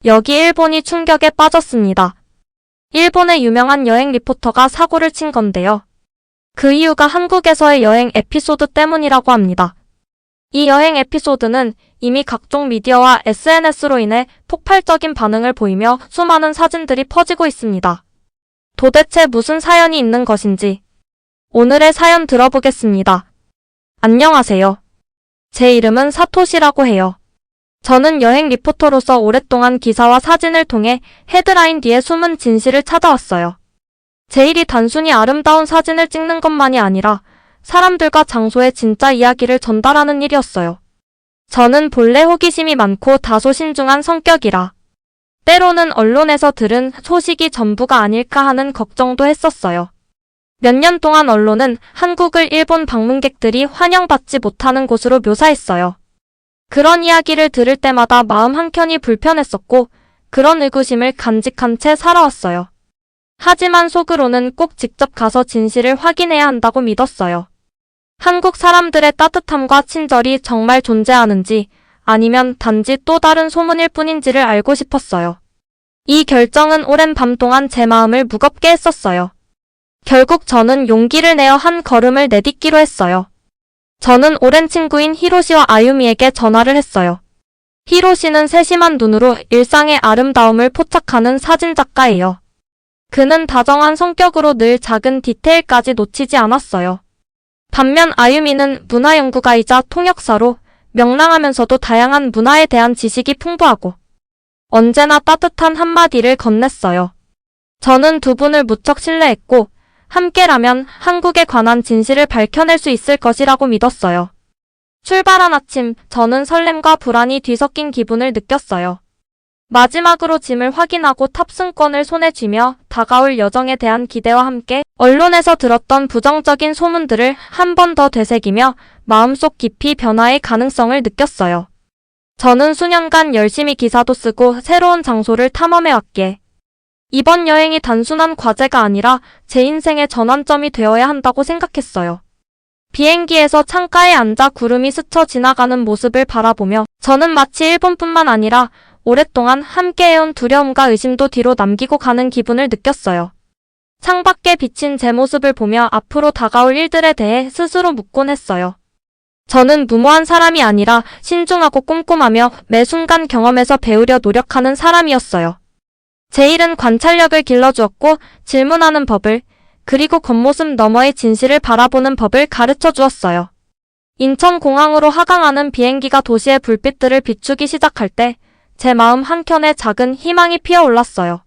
여기 일본이 충격에 빠졌습니다. 일본의 유명한 여행 리포터가 사고를 친 건데요. 그 이유가 한국에서의 여행 에피소드 때문이라고 합니다. 이 여행 에피소드는 이미 각종 미디어와 SNS로 인해 폭발적인 반응을 보이며 수많은 사진들이 퍼지고 있습니다. 도대체 무슨 사연이 있는 것인지 오늘의 사연 들어보겠습니다. 안녕하세요. 제 이름은 사토시라고 해요. 저는 여행 리포터로서 오랫동안 기사와 사진을 통해 헤드라인 뒤에 숨은 진실을 찾아왔어요. 제 일이 단순히 아름다운 사진을 찍는 것만이 아니라 사람들과 장소의 진짜 이야기를 전달하는 일이었어요. 저는 본래 호기심이 많고 다소 신중한 성격이라 때로는 언론에서 들은 소식이 전부가 아닐까 하는 걱정도 했었어요. 몇 년 동안 언론은 한국을 일본 방문객들이 환영받지 못하는 곳으로 묘사했어요. 그런 이야기를 들을 때마다 마음 한켠이 불편했었고 그런 의구심을 간직한 채 살아왔어요. 하지만 속으로는 꼭 직접 가서 진실을 확인해야 한다고 믿었어요. 한국 사람들의 따뜻함과 친절이 정말 존재하는지 아니면 단지 또 다른 소문일 뿐인지를 알고 싶었어요. 이 결정은 오랜 밤 동안 제 마음을 무겁게 했었어요. 결국 저는 용기를 내어 한 걸음을 내딛기로 했어요. 저는 오랜 친구인 히로시와 아유미에게 전화를 했어요. 히로시는 세심한 눈으로 일상의 아름다움을 포착하는 사진작가예요. 그는 다정한 성격으로 늘 작은 디테일까지 놓치지 않았어요. 반면 아유미는 문화연구가이자 통역사로 명랑하면서도 다양한 문화에 대한 지식이 풍부하고 언제나 따뜻한 한마디를 건넸어요. 저는 두 분을 무척 신뢰했고 함께라면 한국에 관한 진실을 밝혀낼 수 있을 것이라고 믿었어요. 출발한 아침, 저는 설렘과 불안이 뒤섞인 기분을 느꼈어요. 마지막으로 짐을 확인하고 탑승권을 손에 쥐며 다가올 여정에 대한 기대와 함께 언론에서 들었던 부정적인 소문들을 한 번 더 되새기며 마음속 깊이 변화의 가능성을 느꼈어요. 저는 수년간 열심히 기사도 쓰고 새로운 장소를 탐험해왔기에 이번 여행이 단순한 과제가 아니라 제 인생의 전환점이 되어야 한다고 생각했어요. 비행기에서 창가에 앉아 구름이 스쳐 지나가는 모습을 바라보며 저는 마치 일본뿐만 아니라 오랫동안 함께해온 두려움과 의심도 뒤로 남기고 가는 기분을 느꼈어요. 창밖에 비친 제 모습을 보며 앞으로 다가올 일들에 대해 스스로 묻곤 했어요. 저는 무모한 사람이 아니라 신중하고 꼼꼼하며 매 순간 경험에서 배우려 노력하는 사람이었어요. 제 일은 관찰력을 길러주었고 질문하는 법을, 그리고 겉모습 너머의 진실을 바라보는 법을 가르쳐 주었어요. 인천공항으로 하강하는 비행기가 도시의 불빛들을 비추기 시작할 때 제 마음 한켠에 작은 희망이 피어올랐어요.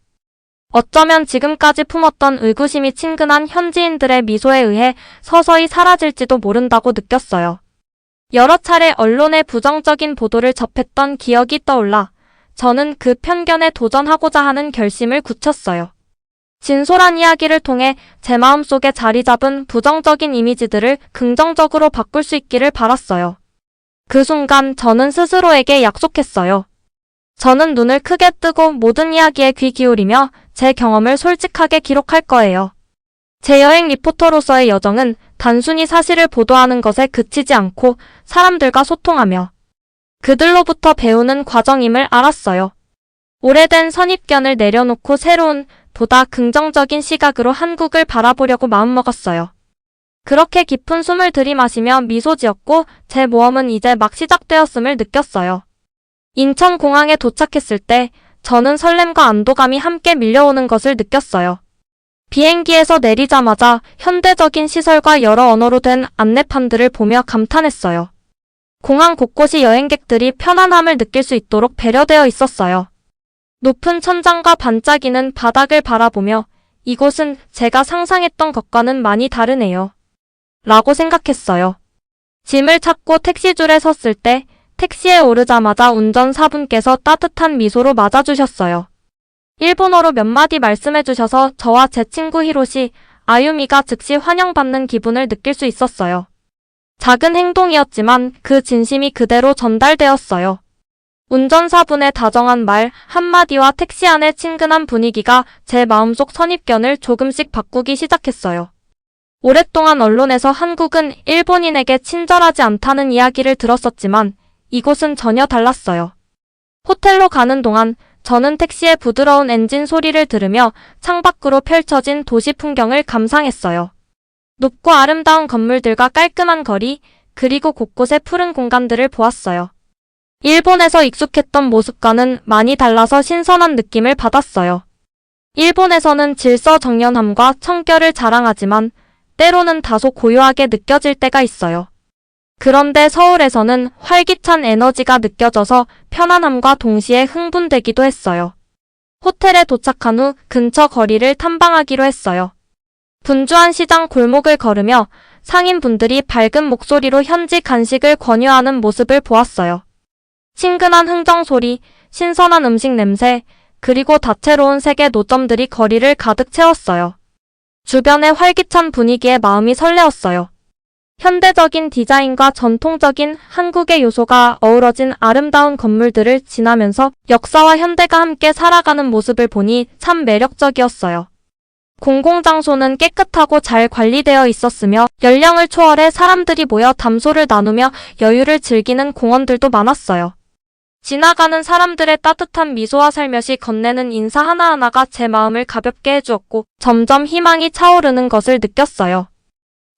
어쩌면 지금까지 품었던 의구심이 친근한 현지인들의 미소에 의해 서서히 사라질지도 모른다고 느꼈어요. 여러 차례 언론의 부정적인 보도를 접했던 기억이 떠올라 저는 그 편견에 도전하고자 하는 결심을 굳혔어요. 진솔한 이야기를 통해 제 마음속에 자리 잡은 부정적인 이미지들을 긍정적으로 바꿀 수 있기를 바랐어요. 그 순간 저는 스스로에게 약속했어요. 저는 눈을 크게 뜨고 모든 이야기에 귀 기울이며 제 경험을 솔직하게 기록할 거예요. 제 여행 리포터로서의 여정은 단순히 사실을 보도하는 것에 그치지 않고 사람들과 소통하며 그들로부터 배우는 과정임을 알았어요. 오래된 선입견을 내려놓고 새로운, 보다 긍정적인 시각으로 한국을 바라보려고 마음먹었어요. 그렇게 깊은 숨을 들이마시며 미소 지었고 제 모험은 이제 막 시작되었음을 느꼈어요. 인천공항에 도착했을 때 저는 설렘과 안도감이 함께 밀려오는 것을 느꼈어요. 비행기에서 내리자마자 현대적인 시설과 여러 언어로 된 안내판들을 보며 감탄했어요. 공항 곳곳이 여행객들이 편안함을 느낄 수 있도록 배려되어 있었어요. 높은 천장과 반짝이는 바닥을 바라보며 이곳은 제가 상상했던 것과는 많이 다르네요. 라고 생각했어요. 짐을 찾고 택시줄에 섰을 때 택시에 오르자마자 운전사분께서 따뜻한 미소로 맞아주셨어요. 일본어로 몇 마디 말씀해주셔서 저와 제 친구 히로시, 아유미가 즉시 환영받는 기분을 느낄 수 있었어요. 작은 행동이었지만 그 진심이 그대로 전달되었어요. 운전사분의 다정한 말 한마디와 택시 안의 친근한 분위기가 제 마음속 선입견을 조금씩 바꾸기 시작했어요. 오랫동안 언론에서 한국은 일본인에게 친절하지 않다는 이야기를 들었었지만 이곳은 전혀 달랐어요. 호텔로 가는 동안 저는 택시의 부드러운 엔진 소리를 들으며 창밖으로 펼쳐진 도시 풍경을 감상했어요. 높고 아름다운 건물들과 깔끔한 거리, 그리고 곳곳의 푸른 공간들을 보았어요. 일본에서 익숙했던 모습과는 많이 달라서 신선한 느낌을 받았어요. 일본에서는 질서정연함과 청결을 자랑하지만 때로는 다소 고요하게 느껴질 때가 있어요. 그런데 서울에서는 활기찬 에너지가 느껴져서 편안함과 동시에 흥분되기도 했어요. 호텔에 도착한 후 근처 거리를 탐방하기로 했어요. 분주한 시장 골목을 걸으며 상인분들이 밝은 목소리로 현지 간식을 권유하는 모습을 보았어요. 친근한 흥정 소리, 신선한 음식 냄새, 그리고 다채로운 색의 노점들이 거리를 가득 채웠어요. 주변의 활기찬 분위기에 마음이 설레었어요. 현대적인 디자인과 전통적인 한국의 요소가 어우러진 아름다운 건물들을 지나면서 역사와 현대가 함께 살아가는 모습을 보니 참 매력적이었어요. 공공장소는 깨끗하고 잘 관리되어 있었으며 연령을 초월해 사람들이 모여 담소를 나누며 여유를 즐기는 공원들도 많았어요. 지나가는 사람들의 따뜻한 미소와 살며시 건네는 인사 하나하나가 제 마음을 가볍게 해주었고 점점 희망이 차오르는 것을 느꼈어요.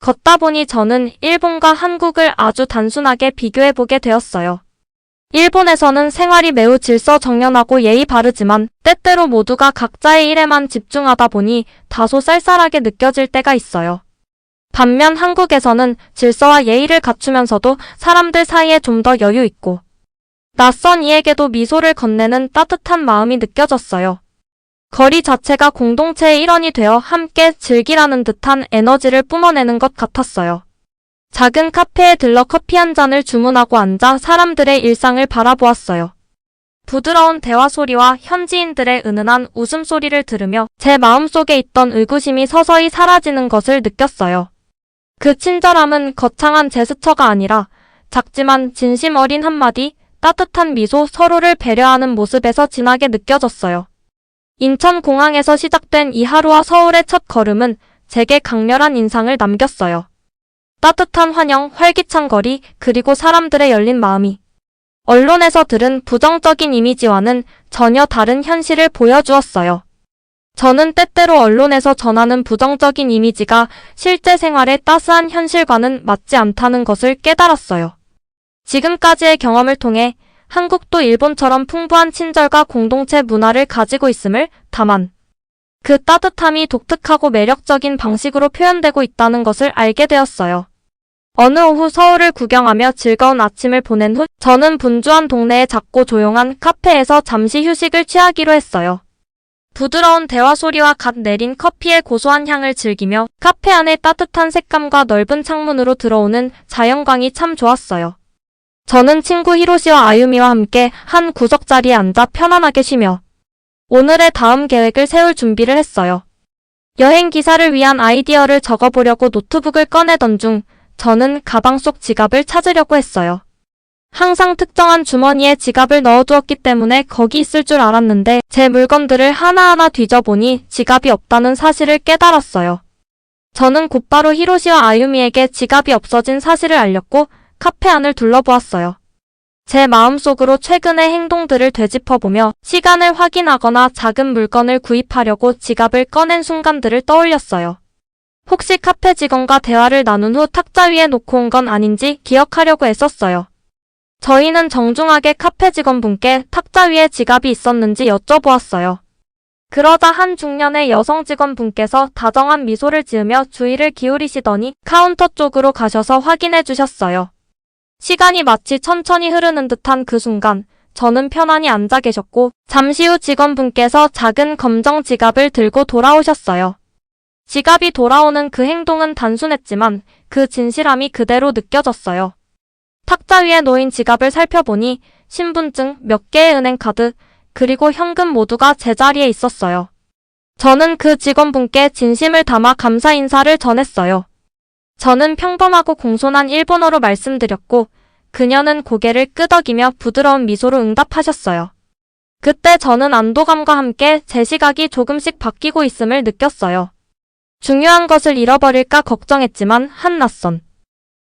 걷다 보니 저는 일본과 한국을 아주 단순하게 비교해보게 되었어요. 일본에서는 생활이 매우 질서정연하고 예의 바르지만 때때로 모두가 각자의 일에만 집중하다 보니 다소 쌀쌀하게 느껴질 때가 있어요. 반면 한국에서는 질서와 예의를 갖추면서도 사람들 사이에 좀 더 여유 있고 낯선 이에게도 미소를 건네는 따뜻한 마음이 느껴졌어요. 거리 자체가 공동체의 일원이 되어 함께 즐기라는 듯한 에너지를 뿜어내는 것 같았어요. 작은 카페에 들러 커피 한 잔을 주문하고 앉아 사람들의 일상을 바라보았어요. 부드러운 대화 소리와 현지인들의 은은한 웃음소리를 들으며 제 마음속에 있던 의구심이 서서히 사라지는 것을 느꼈어요. 그 친절함은 거창한 제스처가 아니라 작지만 진심 어린 한마디, 따뜻한 미소, 서로를 배려하는 모습에서 진하게 느껴졌어요. 인천공항에서 시작된 이 하루와 서울의 첫 걸음은 제게 강렬한 인상을 남겼어요. 따뜻한 환영, 활기찬 거리, 그리고 사람들의 열린 마음이 언론에서 들은 부정적인 이미지와는 전혀 다른 현실을 보여주었어요. 저는 때때로 언론에서 전하는 부정적인 이미지가 실제 생활의 따스한 현실과는 맞지 않다는 것을 깨달았어요. 지금까지의 경험을 통해 한국도 일본처럼 풍부한 친절과 공동체 문화를 가지고 있음을, 다만 그 따뜻함이 독특하고 매력적인 방식으로 표현되고 있다는 것을 알게 되었어요. 어느 오후 서울을 구경하며 즐거운 아침을 보낸 후 저는 분주한 동네의 작고 조용한 카페에서 잠시 휴식을 취하기로 했어요. 부드러운 대화 소리와 갓 내린 커피의 고소한 향을 즐기며 카페 안의 따뜻한 색감과 넓은 창문으로 들어오는 자연광이 참 좋았어요. 저는 친구 히로시와 아유미와 함께 한 구석 자리에 앉아 편안하게 쉬며 오늘의 다음 계획을 세울 준비를 했어요. 여행 기사를 위한 아이디어를 적어보려고 노트북을 꺼내던 중 저는 가방 속 지갑을 찾으려고 했어요. 항상 특정한 주머니에 지갑을 넣어두었기 때문에 거기 있을 줄 알았는데 제 물건들을 하나하나 뒤져보니 지갑이 없다는 사실을 깨달았어요. 저는 곧바로 히로시와 아유미에게 지갑이 없어진 사실을 알렸고 카페 안을 둘러보았어요. 제 마음속으로 최근의 행동들을 되짚어보며 시간을 확인하거나 작은 물건을 구입하려고 지갑을 꺼낸 순간들을 떠올렸어요. 혹시 카페 직원과 대화를 나눈 후 탁자 위에 놓고 온 건 아닌지 기억하려고 애썼어요. 저희는 정중하게 카페 직원분께 탁자 위에 지갑이 있었는지 여쭤보았어요. 그러자 한 중년의 여성 직원분께서 다정한 미소를 지으며 주의를 기울이시더니 카운터 쪽으로 가셔서 확인해 주셨어요. 시간이 마치 천천히 흐르는 듯한 그 순간 저는 편안히 앉아 계셨고 잠시 후 직원분께서 작은 검정 지갑을 들고 돌아오셨어요. 지갑이 돌아오는 그 행동은 단순했지만 그 진실함이 그대로 느껴졌어요. 탁자 위에 놓인 지갑을 살펴보니 신분증, 몇 개의 은행카드, 그리고 현금 모두가 제자리에 있었어요. 저는 그 직원분께 진심을 담아 감사 인사를 전했어요. 저는 평범하고 공손한 일본어로 말씀드렸고 그녀는 고개를 끄덕이며 부드러운 미소로 응답하셨어요. 그때 저는 안도감과 함께 제 시각이 조금씩 바뀌고 있음을 느꼈어요. 중요한 것을 잃어버릴까 걱정했지만 한 낯선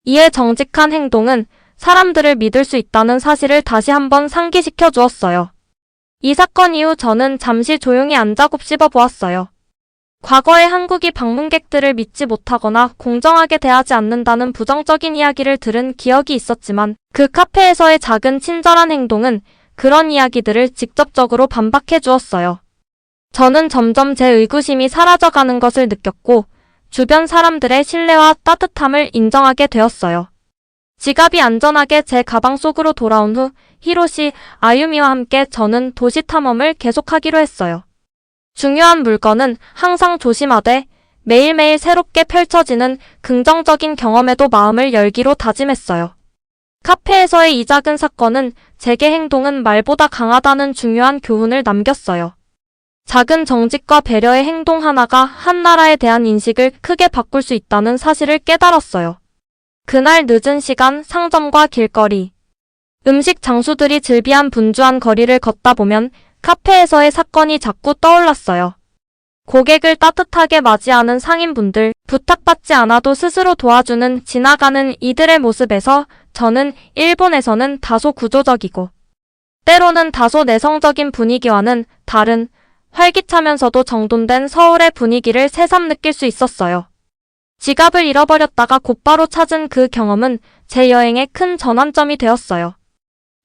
이의 정직한 행동은 사람들을 믿을 수 있다는 사실을 다시 한번 상기시켜 주었어요. 이 사건 이후 저는 잠시 조용히 앉아 곱씹어 보았어요. 과거에 한국이 방문객들을 믿지 못하거나 공정하게 대하지 않는다는 부정적인 이야기를 들은 기억이 있었지만 그 카페에서의 작은 친절한 행동은 그런 이야기들을 직접적으로 반박해 주었어요. 저는 점점 제 의구심이 사라져가는 것을 느꼈고 주변 사람들의 신뢰와 따뜻함을 인정하게 되었어요. 지갑이 안전하게 제 가방 속으로 돌아온 후 히로시, 아유미와 함께 저는 도시 탐험을 계속하기로 했어요. 중요한 물건은 항상 조심하되 매일매일 새롭게 펼쳐지는 긍정적인 경험에도 마음을 열기로 다짐했어요. 카페에서의 이 작은 사건은 제게 행동은 말보다 강하다는 중요한 교훈을 남겼어요. 작은 정직과 배려의 행동 하나가 한 나라에 대한 인식을 크게 바꿀 수 있다는 사실을 깨달았어요. 그날 늦은 시간 상점과 길거리, 음식 장수들이 즐비한 분주한 거리를 걷다 보면 카페에서의 사건이 자꾸 떠올랐어요. 고객을 따뜻하게 맞이하는 상인분들, 부탁받지 않아도 스스로 도와주는 지나가는 이들의 모습에서 저는 일본에서는 다소 구조적이고 때로는 다소 내성적인 분위기와는 다른 활기차면서도 정돈된 서울의 분위기를 새삼 느낄 수 있었어요. 지갑을 잃어버렸다가 곧바로 찾은 그 경험은 제 여행의 큰 전환점이 되었어요.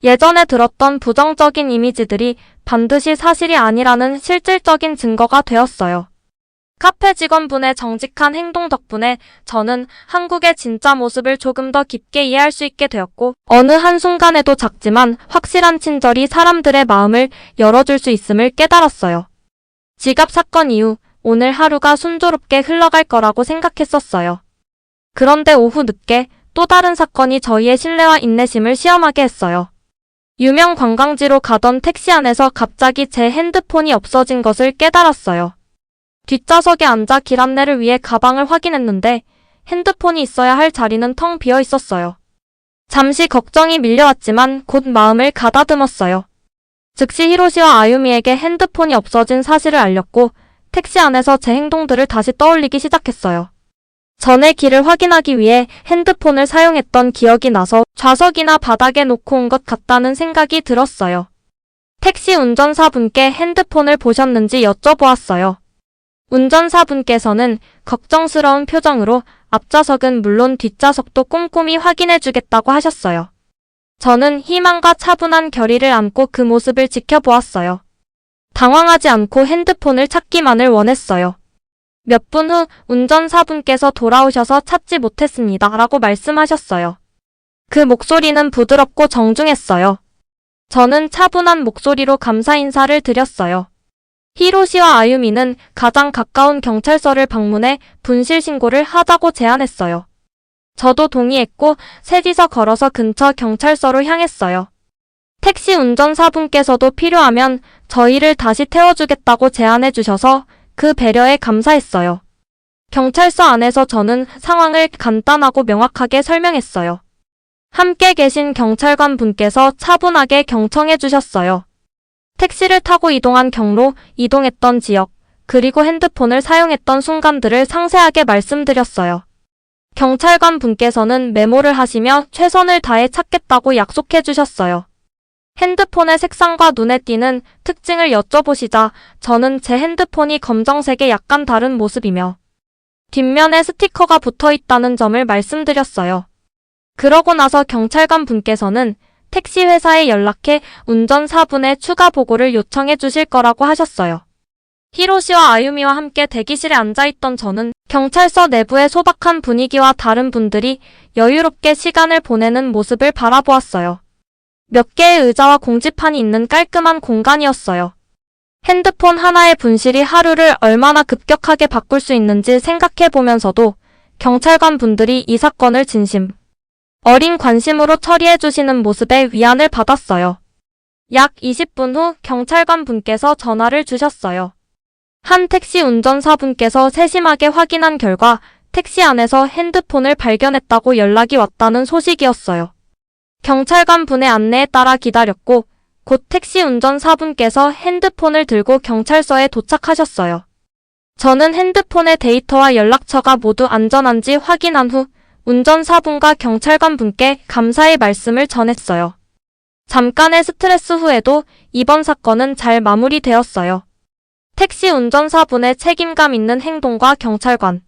예전에 들었던 부정적인 이미지들이 반드시 사실이 아니라는 실질적인 증거가 되었어요. 카페 직원분의 정직한 행동 덕분에 저는 한국의 진짜 모습을 조금 더 깊게 이해할 수 있게 되었고 어느 한순간에도 작지만 확실한 친절이 사람들의 마음을 열어줄 수 있음을 깨달았어요. 지갑 사건 이후 오늘 하루가 순조롭게 흘러갈 거라고 생각했었어요. 그런데 오후 늦게 또 다른 사건이 저희의 신뢰와 인내심을 시험하게 했어요. 유명 관광지로 가던 택시 안에서 갑자기 제 핸드폰이 없어진 것을 깨달았어요. 뒷좌석에 앉아 길 안내를 위해 가방을 확인했는데 핸드폰이 있어야 할 자리는 텅 비어 있었어요. 잠시 걱정이 밀려왔지만 곧 마음을 가다듬었어요. 즉시 히로시와 아유미에게 핸드폰이 없어진 사실을 알렸고 택시 안에서 제 행동들을 다시 떠올리기 시작했어요. 전에 길을 확인하기 위해 핸드폰을 사용했던 기억이 나서 좌석이나 바닥에 놓고 온 것 같다는 생각이 들었어요. 택시 운전사분께 핸드폰을 보셨는지 여쭤보았어요. 운전사분께서는 걱정스러운 표정으로 앞좌석은 물론 뒷좌석도 꼼꼼히 확인해주겠다고 하셨어요. 저는 희망과 차분한 결의를 안고 그 모습을 지켜보았어요. 당황하지 않고 핸드폰을 찾기만을 원했어요. 몇 분 후 운전사분께서 돌아오셔서 찾지 못했습니다 라고 말씀하셨어요. 그 목소리는 부드럽고 정중했어요. 저는 차분한 목소리로 감사 인사를 드렸어요. 히로시와 아유미는 가장 가까운 경찰서를 방문해 분실 신고를 하자고 제안했어요. 저도 동의했고 셋이서 걸어서 근처 경찰서로 향했어요. 택시 운전사분께서도 필요하면 저희를 다시 태워주겠다고 제안해 주셔서 그 배려에 감사했어요. 경찰서 안에서 저는 상황을 간단하고 명확하게 설명했어요. 함께 계신 경찰관 분께서 차분하게 경청해 주셨어요. 택시를 타고 이동한 경로, 이동했던 지역, 그리고 핸드폰을 사용했던 순간들을 상세하게 말씀드렸어요. 경찰관 분께서는 메모를 하시며 최선을 다해 찾겠다고 약속해 주셨어요. 핸드폰의 색상과 눈에 띄는 특징을 여쭤보시자 저는 제 핸드폰이 검정색의 약간 다른 모습이며 뒷면에 스티커가 붙어 있다는 점을 말씀드렸어요. 그러고 나서 경찰관 분께서는 택시 회사에 연락해 운전사분의 추가 보고를 요청해 주실 거라고 하셨어요. 히로시와 아유미와 함께 대기실에 앉아있던 저는 경찰서 내부의 소박한 분위기와 다른 분들이 여유롭게 시간을 보내는 모습을 바라보았어요. 몇 개의 의자와 공지판이 있는 깔끔한 공간이었어요. 핸드폰 하나의 분실이 하루를 얼마나 급격하게 바꿀 수 있는지 생각해 보면서도 경찰관 분들이 이 사건을 진심 어린 관심으로 처리해 주시는 모습에 위안을 받았어요. 약 20분 후 경찰관 분께서 전화를 주셨어요. 한 택시 운전사분께서 세심하게 확인한 결과 택시 안에서 핸드폰을 발견했다고 연락이 왔다는 소식이었어요. 경찰관 분의 안내에 따라 기다렸고 곧 택시 운전사분께서 핸드폰을 들고 경찰서에 도착하셨어요. 저는 핸드폰의 데이터와 연락처가 모두 안전한지 확인한 후 운전사분과 경찰관 분께 감사의 말씀을 전했어요. 잠깐의 스트레스 후에도 이번 사건은 잘 마무리되었어요. 택시 운전사분의 책임감 있는 행동과 경찰관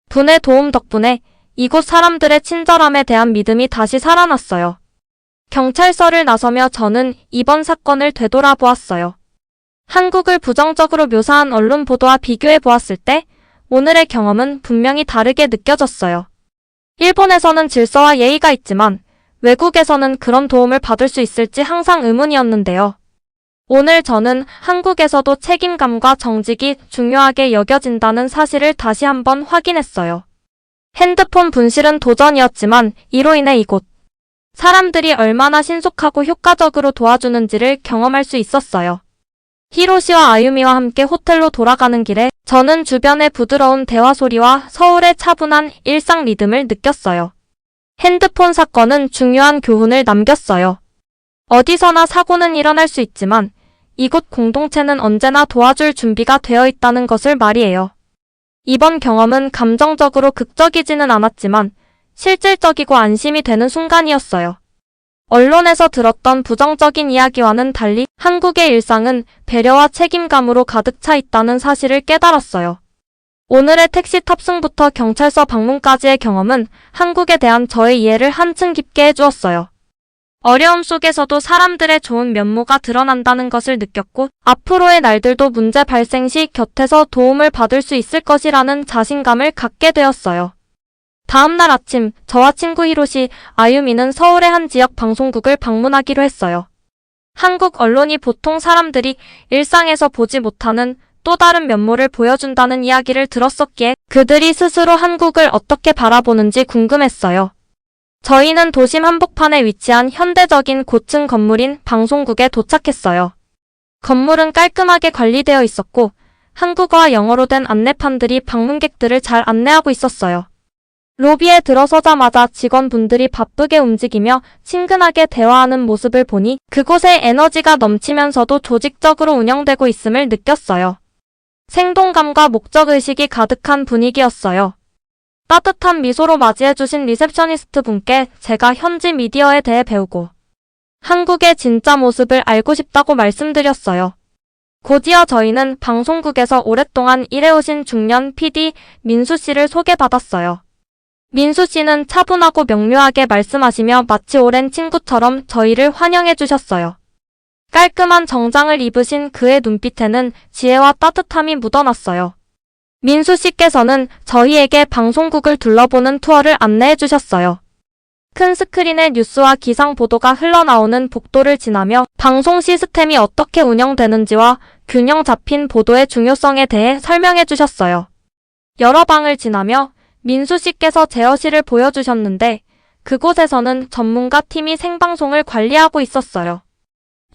분의 도움 덕분에 이곳 사람들의 친절함에 대한 믿음이 다시 살아났어요. 경찰서를 나서며 저는 이번 사건을 되돌아보았어요. 한국을 부정적으로 묘사한 언론 보도와 비교해 보았을 때 오늘의 경험은 분명히 다르게 느껴졌어요. 일본에서는 질서와 예의가 있지만 외국에서는 그런 도움을 받을 수 있을지 항상 의문이었는데요. 오늘 저는 한국에서도 책임감과 정직이 중요하게 여겨진다는 사실을 다시 한번 확인했어요. 핸드폰 분실은 도전이었지만 이로 인해 이곳 사람들이 얼마나 신속하고 효과적으로 도와주는지를 경험할 수 있었어요. 히로시와 아유미와 함께 호텔로 돌아가는 길에 저는 주변의 부드러운 대화 소리와 서울의 차분한 일상 리듬을 느꼈어요. 핸드폰 사건은 중요한 교훈을 남겼어요. 어디서나 사고는 일어날 수 있지만 이곳 공동체는 언제나 도와줄 준비가 되어 있다는 것을 말이에요. 이번 경험은 감정적으로 극적이지는 않았지만 실질적이고 안심이 되는 순간이었어요. 언론에서 들었던 부정적인 이야기와는 달리 한국의 일상은 배려와 책임감으로 가득 차 있다는 사실을 깨달았어요. 오늘의 택시 탑승부터 경찰서 방문까지의 경험은 한국에 대한 저의 이해를 한층 깊게 해주었어요. 어려움 속에서도 사람들의 좋은 면모가 드러난다는 것을 느꼈고 앞으로의 날들도 문제 발생 시 곁에서 도움을 받을 수 있을 것이라는 자신감을 갖게 되었어요. 다음날 아침 저와 친구 히로시, 아유미는 서울의 한 지역 방송국을 방문하기로 했어요. 한국 언론이 보통 사람들이 일상에서 보지 못하는 또 다른 면모를 보여준다는 이야기를 들었었기에 그들이 스스로 한국을 어떻게 바라보는지 궁금했어요. 저희는 도심 한복판에 위치한 현대적인 고층 건물인 방송국에 도착했어요. 건물은 깔끔하게 관리되어 있었고 한국어와 영어로 된 안내판들이 방문객들을 잘 안내하고 있었어요. 로비에 들어서자마자 직원분들이 바쁘게 움직이며 친근하게 대화하는 모습을 보니 그곳에 에너지가 넘치면서도 조직적으로 운영되고 있음을 느꼈어요. 생동감과 목적의식이 가득한 분위기였어요. 따뜻한 미소로 맞이해주신 리셉셔니스트 분께 제가 현지 미디어에 대해 배우고 한국의 진짜 모습을 알고 싶다고 말씀드렸어요. 곧이어 저희는 방송국에서 오랫동안 일해오신 중년 PD 민수 씨를 소개받았어요. 민수 씨는 차분하고 명료하게 말씀하시며 마치 오랜 친구처럼 저희를 환영해 주셨어요. 깔끔한 정장을 입으신 그의 눈빛에는 지혜와 따뜻함이 묻어났어요. 민수 씨께서는 저희에게 방송국을 둘러보는 투어를 안내해 주셨어요. 큰 스크린에 뉴스와 기상 보도가 흘러나오는 복도를 지나며 방송 시스템이 어떻게 운영되는지와 균형 잡힌 보도의 중요성에 대해 설명해 주셨어요. 여러 방을 지나며 민수 씨께서 제어실을 보여주셨는데 그곳에서는 전문가 팀이 생방송을 관리하고 있었어요.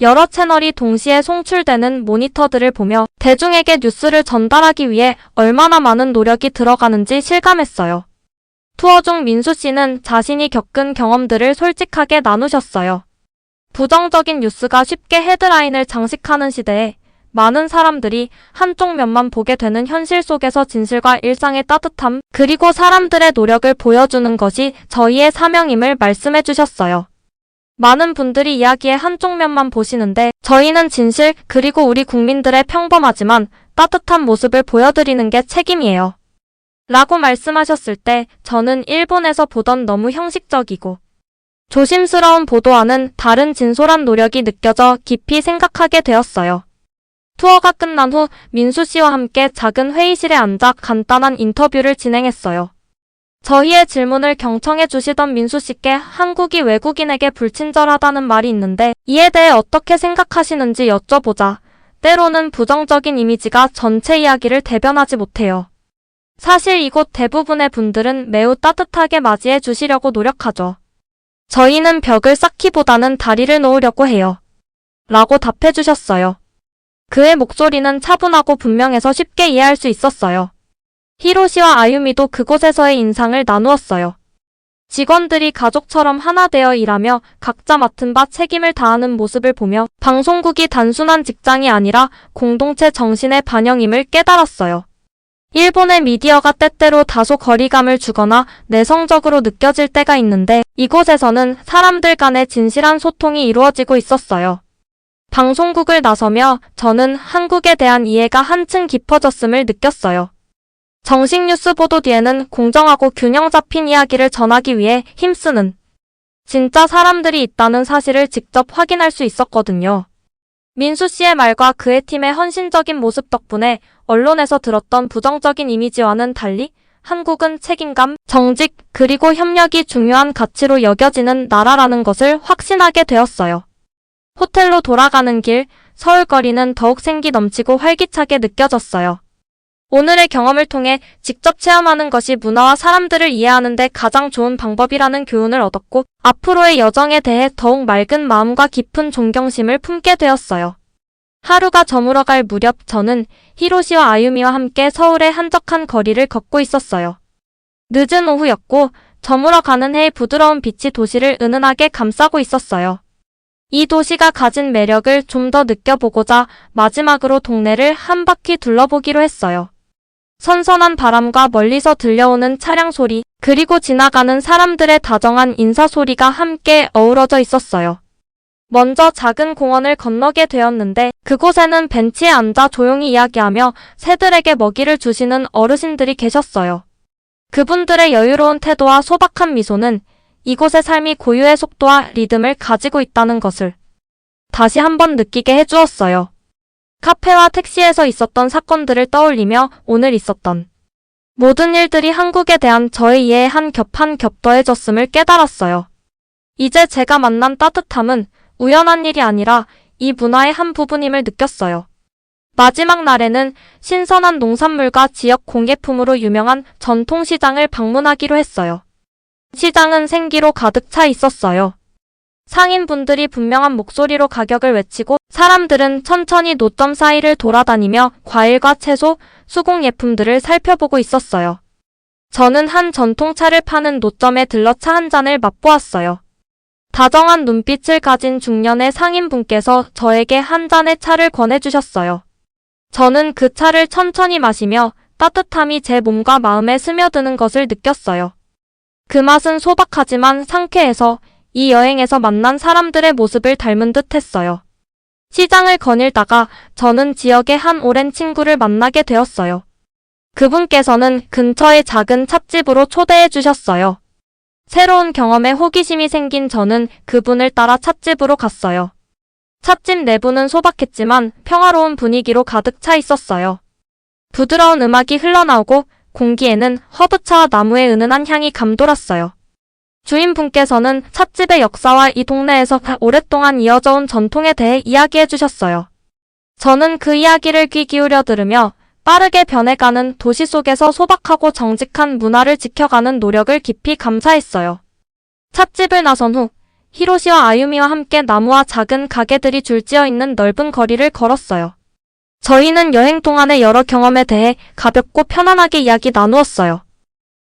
여러 채널이 동시에 송출되는 모니터들을 보며 대중에게 뉴스를 전달하기 위해 얼마나 많은 노력이 들어가는지 실감했어요. 투어 중 민수 씨는 자신이 겪은 경험들을 솔직하게 나누셨어요. 부정적인 뉴스가 쉽게 헤드라인을 장식하는 시대에 많은 사람들이 한쪽 면만 보게 되는 현실 속에서 진실과 일상의 따뜻함, 그리고 사람들의 노력을 보여주는 것이 저희의 사명임을 말씀해 주셨어요. 많은 분들이 이야기의 한쪽 면만 보시는데 저희는 진실, 그리고 우리 국민들의 평범하지만 따뜻한 모습을 보여드리는 게 책임이에요. 라고 말씀하셨을 때 저는 일본에서 보던 너무 형식적이고 조심스러운 보도와는 다른 진솔한 노력이 느껴져 깊이 생각하게 되었어요. 투어가 끝난 후 민수 씨와 함께 작은 회의실에 앉아 간단한 인터뷰를 진행했어요. 저희의 질문을 경청해 주시던 민수 씨께 한국이 외국인에게 불친절하다는 말이 있는데 이에 대해 어떻게 생각하시는지 여쭤보자 때로는 부정적인 이미지가 전체 이야기를 대변하지 못해요. 사실 이곳 대부분의 분들은 매우 따뜻하게 맞이해 주시려고 노력하죠. 저희는 벽을 쌓기보다는 다리를 놓으려고 해요. 라고 답해 주셨어요. 그의 목소리는 차분하고 분명해서 쉽게 이해할 수 있었어요. 히로시와 아유미도 그곳에서의 인상을 나누었어요. 직원들이 가족처럼 하나 되어 일하며 각자 맡은 바 책임을 다하는 모습을 보며 방송국이 단순한 직장이 아니라 공동체 정신의 반영임을 깨달았어요. 일본의 미디어가 때때로 다소 거리감을 주거나 내성적으로 느껴질 때가 있는데 이곳에서는 사람들 간의 진실한 소통이 이루어지고 있었어요. 방송국을 나서며 저는 한국에 대한 이해가 한층 깊어졌음을 느꼈어요. 정식 뉴스 보도 뒤에는 공정하고 균형 잡힌 이야기를 전하기 위해 힘쓰는 진짜 사람들이 있다는 사실을 직접 확인할 수 있었거든요. 민수 씨의 말과 그의 팀의 헌신적인 모습 덕분에 언론에서 들었던 부정적인 이미지와는 달리 한국은 책임감, 정직, 그리고 협력이 중요한 가치로 여겨지는 나라라는 것을 확신하게 되었어요. 호텔로 돌아가는 길, 서울거리는 더욱 생기 넘치고 활기차게 느껴졌어요. 오늘의 경험을 통해 직접 체험하는 것이 문화와 사람들을 이해하는 데 가장 좋은 방법이라는 교훈을 얻었고 앞으로의 여정에 대해 더욱 맑은 마음과 깊은 존경심을 품게 되었어요. 하루가 저물어갈 무렵 저는 히로시와 아유미와 함께 서울의 한적한 거리를 걷고 있었어요. 늦은 오후였고 저물어가는 해의 부드러운 빛이 도시를 은은하게 감싸고 있었어요. 이 도시가 가진 매력을 좀 더 느껴보고자 마지막으로 동네를 한 바퀴 둘러보기로 했어요. 선선한 바람과 멀리서 들려오는 차량 소리, 그리고 지나가는 사람들의 다정한 인사 소리가 함께 어우러져 있었어요. 먼저 작은 공원을 건너게 되었는데 그곳에는 벤치에 앉아 조용히 이야기하며 새들에게 먹이를 주시는 어르신들이 계셨어요. 그분들의 여유로운 태도와 소박한 미소는 이곳의 삶이 고유의 속도와 리듬을 가지고 있다는 것을 다시 한번 느끼게 해주었어요. 카페와 택시에서 있었던 사건들을 떠올리며 오늘 있었던 모든 일들이 한국에 대한 저의 이해에 한 겹 더해졌음을 깨달았어요. 이제 제가 만난 따뜻함은 우연한 일이 아니라 이 문화의 한 부분임을 느꼈어요. 마지막 날에는 신선한 농산물과 지역 공예품으로 유명한 전통시장을 방문하기로 했어요. 시장은 생기로 가득 차 있었어요. 상인분들이 분명한 목소리로 가격을 외치고 사람들은 천천히 노점 사이를 돌아다니며 과일과 채소, 수공예품들을 살펴보고 있었어요. 저는 한 전통차를 파는 노점에 들러 차 한 잔을 맛보았어요. 다정한 눈빛을 가진 중년의 상인분께서 저에게 한 잔의 차를 권해주셨어요. 저는 그 차를 천천히 마시며 따뜻함이 제 몸과 마음에 스며드는 것을 느꼈어요. 그 맛은 소박하지만 상쾌해서 이 여행에서 만난 사람들의 모습을 닮은 듯 했어요. 시장을 거닐다가 저는 지역의 한 오랜 친구를 만나게 되었어요. 그분께서는 근처의 작은 찻집으로 초대해 주셨어요. 새로운 경험에 호기심이 생긴 저는 그분을 따라 찻집으로 갔어요. 찻집 내부는 소박했지만 평화로운 분위기로 가득 차 있었어요. 부드러운 음악이 흘러나오고 공기에는 허브차와 나무의 은은한 향이 감돌았어요. 주인분께서는 찻집의 역사와 이 동네에서 오랫동안 이어져 온 전통에 대해 이야기해 주셨어요. 저는 그 이야기를 귀 기울여 들으며 빠르게 변해가는 도시 속에서 소박하고 정직한 문화를 지켜가는 노력을 깊이 감사했어요. 찻집을 나선 후 히로시와 아유미와 함께 나무와 작은 가게들이 줄지어 있는 넓은 거리를 걸었어요. 저희는 여행 동안의 여러 경험에 대해 가볍고 편안하게 이야기 나누었어요.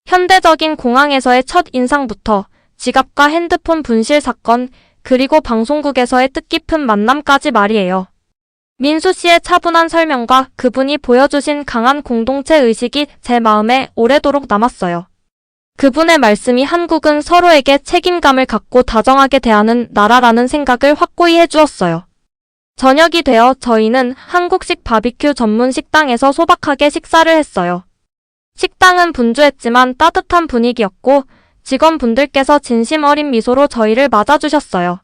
현대적인 공항에서의 첫 인상부터 지갑과 핸드폰 분실 사건, 그리고 방송국에서의 뜻깊은 만남까지 말이에요. 민수 씨의 차분한 설명과 그분이 보여주신 강한 공동체 의식이 제 마음에 오래도록 남았어요. 그분의 말씀이 한국은 서로에게 책임감을 갖고 다정하게 대하는 나라라는 생각을 확고히 해주었어요. 저녁이 되어 저희는 한국식 바비큐 전문 식당에서 소박하게 식사를 했어요. 식당은 분주했지만 따뜻한 분위기였고 직원분들께서 진심 어린 미소로 저희를 맞아주셨어요.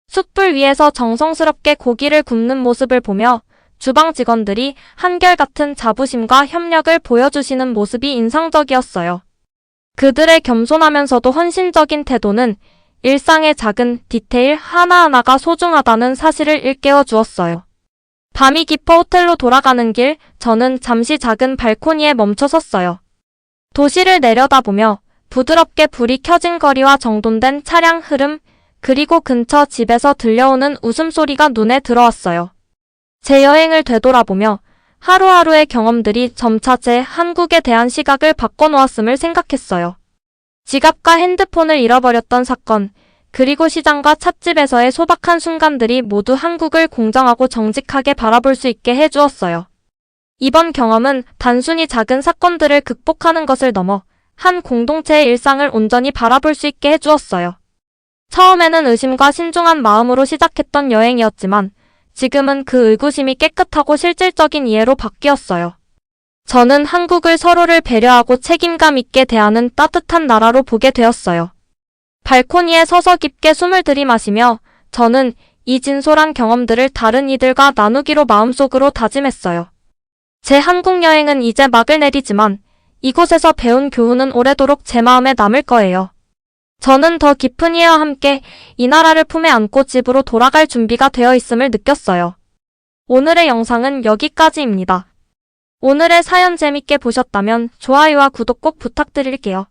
숯불 위에서 정성스럽게 고기를 굽는 모습을 보며 주방 직원들이 한결같은 자부심과 협력을 보여주시는 모습이 인상적이었어요. 그들의 겸손하면서도 헌신적인 태도는 일상의 작은 디테일 하나하나가 소중하다는 사실을 일깨워 주었어요. 밤이 깊어 호텔로 돌아가는 길, 저는 잠시 작은 발코니에 멈춰 섰어요. 도시를 내려다보며 부드럽게 불이 켜진 거리와 정돈된 차량 흐름, 그리고 근처 집에서 들려오는 웃음소리가 눈에 들어왔어요. 제 여행을 되돌아보며 하루하루의 경험들이 점차 제 한국에 대한 시각을 바꿔놓았음을 생각했어요. 지갑과 핸드폰을 잃어버렸던 사건, 그리고 시장과 찻집에서의 소박한 순간들이 모두 한국을 공정하고 정직하게 바라볼 수 있게 해주었어요. 이번 경험은 단순히 작은 사건들을 극복하는 것을 넘어 한 공동체의 일상을 온전히 바라볼 수 있게 해주었어요. 처음에는 의심과 신중한 마음으로 시작했던 여행이었지만 지금은 그 의구심이 깨끗하고 실질적인 이해로 바뀌었어요. 저는 한국을 서로를 배려하고 책임감 있게 대하는 따뜻한 나라로 보게 되었어요. 발코니에 서서 깊게 숨을 들이마시며 저는 이 진솔한 경험들을 다른 이들과 나누기로 마음속으로 다짐했어요. 제 한국 여행은 이제 막을 내리지만 이곳에서 배운 교훈은 오래도록 제 마음에 남을 거예요. 저는 더 깊은 이해와 함께 이 나라를 품에 안고 집으로 돌아갈 준비가 되어 있음을 느꼈어요. 오늘의 영상은 여기까지입니다. 오늘의 사연 재밌게 보셨다면 좋아요와 구독 꼭 부탁드릴게요.